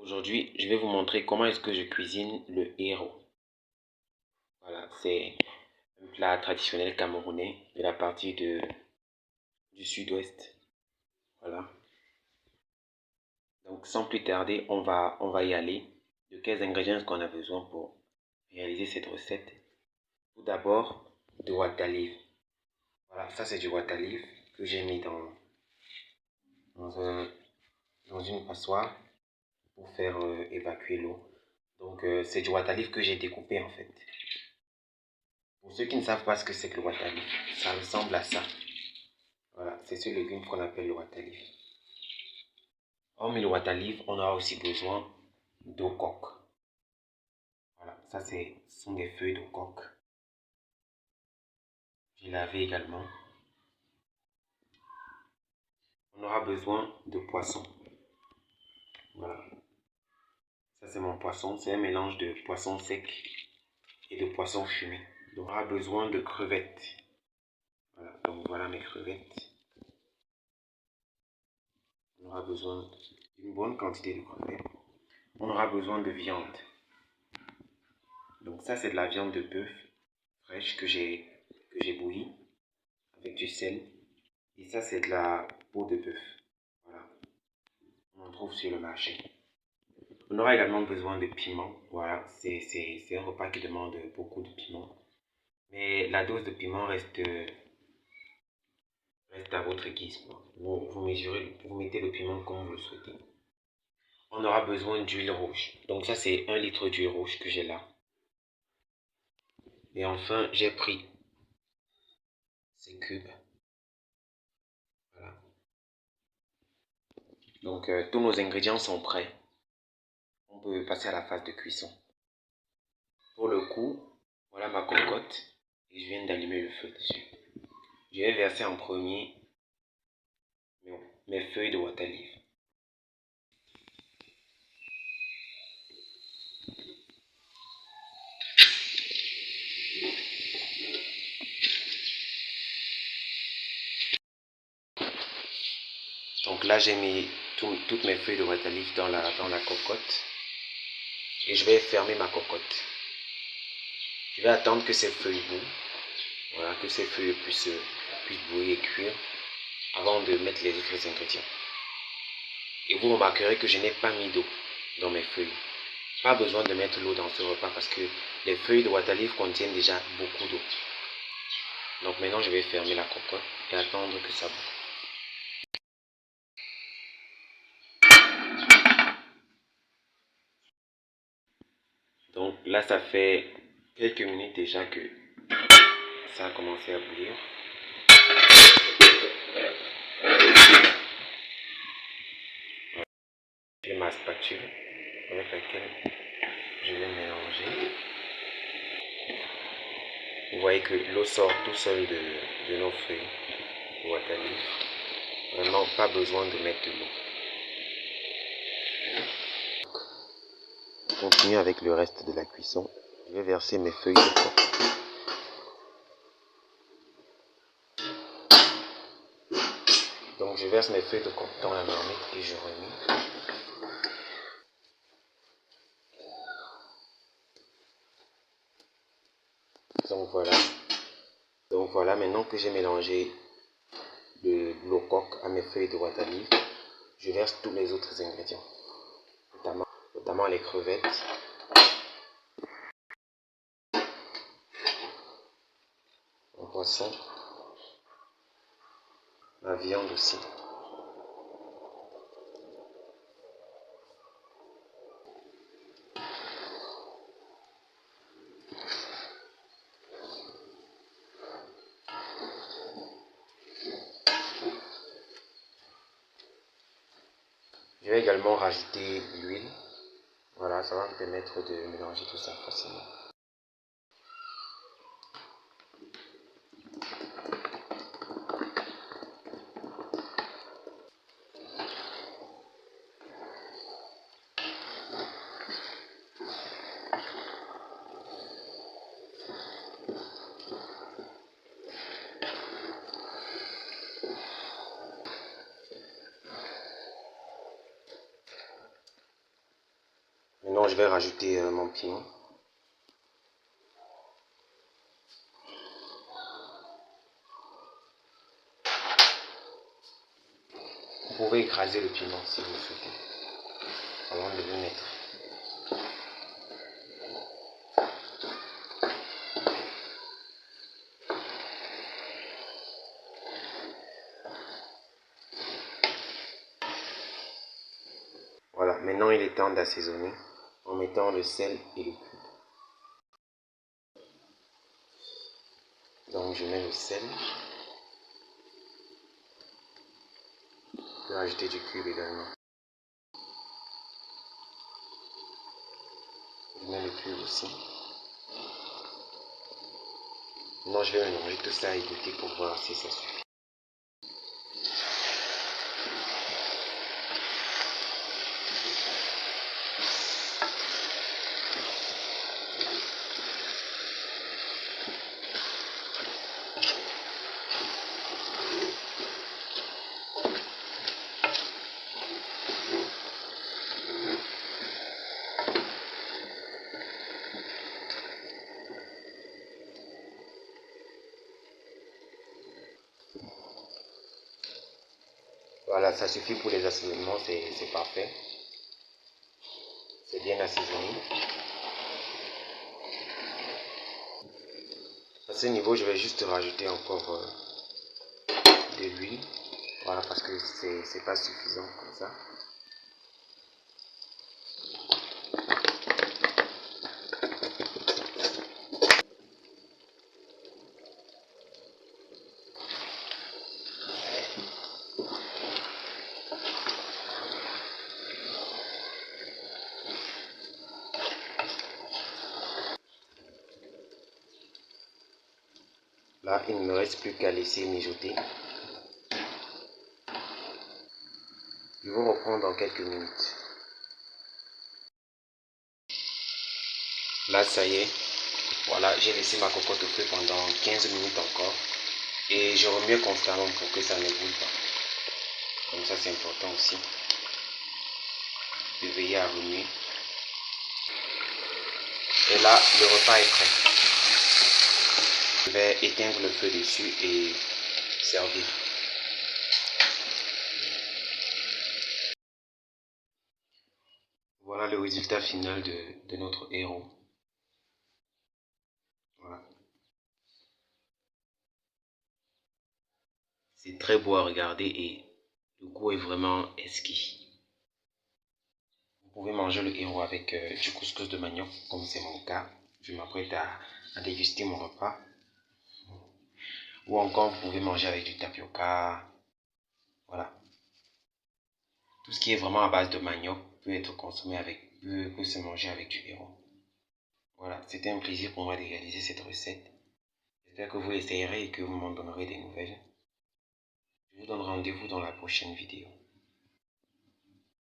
Aujourd'hui, je vais vous montrer comment est-ce que je cuisine le héro. Voilà, c'est un plat traditionnel camerounais de la partie du sud-ouest. Voilà. Donc, sans plus tarder, on va y aller. De quels ingrédients est-ce qu'on a besoin pour réaliser cette recette? Tout d'abord, de water-leaf. Voilà, ça c'est du water-leaf que j'ai mis dans une passoire pour faire évacuer l'eau. Donc, c'est du water-leaf que j'ai découpé en fait. Pour ceux qui ne savent pas ce que c'est que le water-leaf, ça ressemble à ça. Voilà, c'est ce légume qu'on appelle le water-leaf. Hormis le water-leaf, on aura aussi besoin d'eau coque. Voilà, ça ce sont des feuilles de coque. J'ai lavé également. On aura besoin de poisson. Voilà, ça c'est mon poisson. C'est un mélange de poisson sec et de poisson fumé. Donc, on aura besoin de crevettes. Voilà, donc voilà mes crevettes. On aura besoin d'une bonne quantité de crevettes. On aura besoin de viande. Donc ça c'est de la viande de bœuf fraîche que j'ai bouillie avec du sel. Et ça c'est de la peau de bœuf. Voilà, on en trouve sur le marché. On aura également besoin de piment. Voilà, c'est un repas qui demande beaucoup de piment. Mais la dose de piment reste à votre guise. Vous mesurez, vous mettez le piment comme vous le souhaitez. On aura besoin d'huile rouge. Donc ça c'est 1 litre d'huile rouge que j'ai là. Et enfin j'ai pris ces cubes. Voilà. Donc tous nos ingrédients sont prêts. On peut passer à la phase de cuisson. Pour le coup, voilà ma cocotte et je viens d'allumer le feu dessus. Je vais verser en premier mes feuilles de water-leaf. Donc là j'ai mis toutes mes feuilles de water-leaf dans la cocotte et je vais fermer ma cocotte. Je vais attendre que ces feuilles bouillent. Voilà, que ces feuilles puissent bouillir et cuire avant de mettre les autres ingrédients. Et vous remarquerez que je n'ai pas mis d'eau dans mes feuilles. Pas besoin de mettre l'eau dans ce repas parce que les feuilles de water-leaf contiennent déjà beaucoup d'eau. Donc maintenant je vais fermer la cocotte et attendre que ça boue. Donc là ça fait quelques minutes déjà que ça a commencé à bouillir. J'ai ma spatule avec laquelle je vais mélanger. Vous voyez que l'eau sort tout seul de nos feuilles de water-leaf. Vraiment pas besoin de mettre de l'eau. Je continue avec le reste de la cuisson. Je vais verser mes feuilles de coque. Donc je verse mes feuilles de coque dans la marmite et je remis. Donc voilà, maintenant que j'ai mélangé l'eau coque à mes feuilles de water-leaf, je verse tous les autres ingrédients, notamment les crevettes, mon poisson, la viande aussi. Je vais également rajouter l'huile. Voilà, ça va me permettre de mélanger tout ça facilement. Maintenant, je vais rajouter mon piment. Vous pouvez écraser le piment si vous le souhaitez, avant de le mettre. Voilà, maintenant il est temps d'assaisonner en mettant le sel et le cube. Donc je mets le sel. Je peux ajouter du cube également. Je mets le cube aussi. Maintenant je vais mélanger tout ça et goûter pour voir si ça suffit. Voilà, ça suffit pour les assaisonnements, c'est parfait. C'est bien assaisonné. À ce niveau, je vais juste rajouter encore de l'huile. Voilà, parce que c'est pas suffisant comme ça. Là, il ne me reste plus qu'à laisser mijoter. Je vous reprends dans quelques minutes. Là, ça y est. Voilà, j'ai laissé ma cocotte au feu pendant 15 minutes encore. Et je remue constamment pour que ça ne brûle pas. Comme ça, c'est important aussi de veiller à remuer. Et là, le repas est prêt. Je vais éteindre le feu dessus et servir. Voilà le résultat final de notre héros. Voilà. C'est très beau à regarder et le goût est vraiment exquis. Vous pouvez manger le héros avec du couscous de manioc, comme c'est mon cas. Je m'apprête à déguster mon repas. Ou encore, vous pouvez manger avec du tapioca. Voilà. Tout ce qui est vraiment à base de manioc peut être consommé peut se manger avec du héros. Voilà, c'était un plaisir pour moi de réaliser cette recette. J'espère que vous essayerez et que vous m'en donnerez des nouvelles. Je vous donne rendez-vous dans la prochaine vidéo.